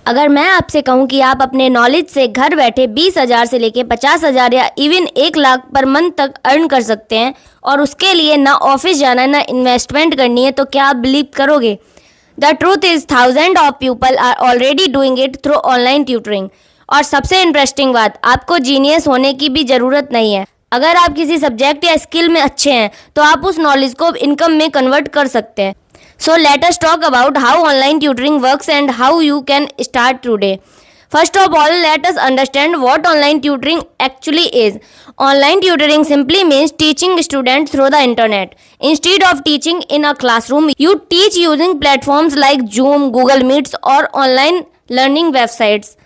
अगर मैं आपसे कहूं कि आप अपने नॉलेज से घर बैठे 20,000 से लेके 50,000 या इवन 1 लाख पर मंथ तक अर्न कर सकते हैं और उसके लिए ना ऑफिस जाना ना इन्वेस्टमेंट करनी है, तो क्या आप बिलीव करोगे? The truth is thousand of people are already doing it through online tutoring. और सबसे इंटरेस्टिंग बात, आपको जीनियस होने की भी ज़रूरत नहीं है। अगर आप किसी सब्जेक्ट या स्किल में अच्छे हैं तो आप उस नॉलेज को इनकम में कन्वर्ट कर सकते हैं। So let us talk about how online tutoring works and how you can start today. First of all, let us understand what online tutoring actually is. Online tutoring simply means teaching students through the internet. Instead of teaching in a classroom, you teach using platforms like Zoom, Google Meets or online learning websites.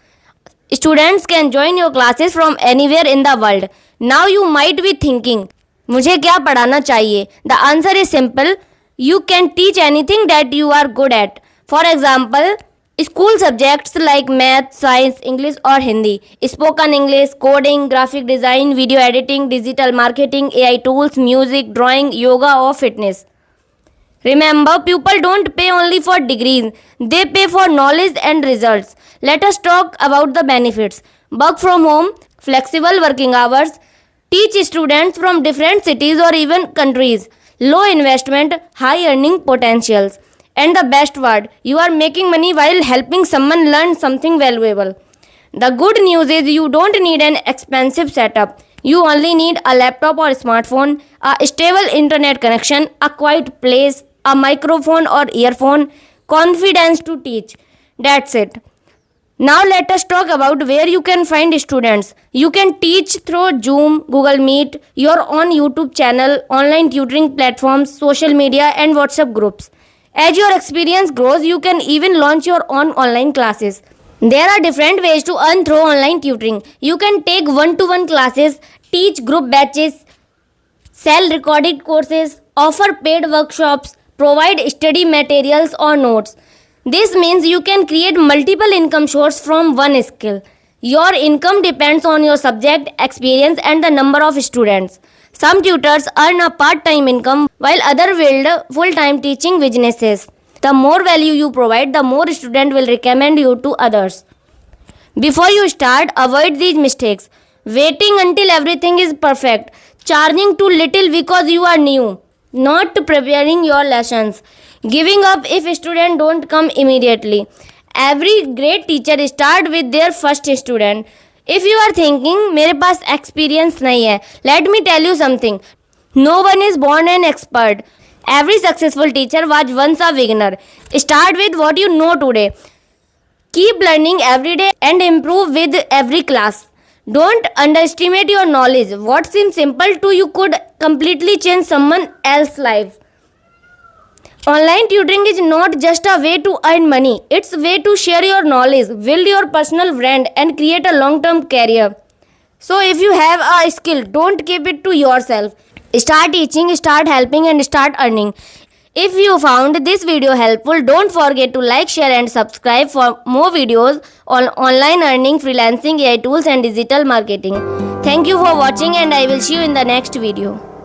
Students can join your classes from anywhere in the world. Now you might be thinking, मुझे क्या पढ़ाना चाहिए? The answer is simple. You can teach anything that you are good at. For example, school subjects like math, science, English or Hindi, spoken English, coding, graphic design, video editing, digital marketing, AI tools, music, drawing, yoga or fitness. Remember, people don't pay only for degrees, they pay for knowledge and results. Let us talk about the benefits. Work from home, flexible working hours, teach students from different cities or even countries. Low investment, high earning potentials. And the best part, you are making money while helping someone learn something valuable. The good news is you don't need an expensive setup. You only need a laptop or smartphone, a stable internet connection, a quiet place, a microphone or earphone, confidence to teach. That's it. Now let us talk about where you can find students. You can teach through Zoom, Google Meet, your own YouTube channel, online tutoring platforms, social media and WhatsApp groups. As your experience grows, you can even launch your own online classes. There are different ways to earn through online tutoring. You can take one-to-one classes, teach group batches, sell recorded courses, offer paid workshops, provide study materials or notes. This means you can create multiple income sources from one skill. Your income depends on your subject, experience and the number of students. Some tutors earn a part-time income while others build full-time teaching businesses. The more value you provide, the more students will recommend you to others. Before you start, avoid these mistakes. Waiting until everything is perfect. Charging too little because you are new. Not preparing your lessons. Giving up if students don't come immediately. Every great teacher starts with their first student. If you are thinking, मेरे पास experience नहीं है, let me tell you something. No one is born an expert. Every successful teacher was once a beginner. Start with what you know today. Keep learning every day and improve with every class. Don't underestimate your knowledge. What seems simple to you could completely change someone else's life. Online tutoring is not just a way to earn money. It's a way to share your knowledge, build your personal brand and create a long-term career. So if you have a skill, don't keep it to yourself. Start teaching, start helping and start earning. If you found this video helpful, don't forget to like, share and subscribe for more videos on online earning, freelancing, AI tools and digital marketing. Thank you for watching and I will see you in the next video.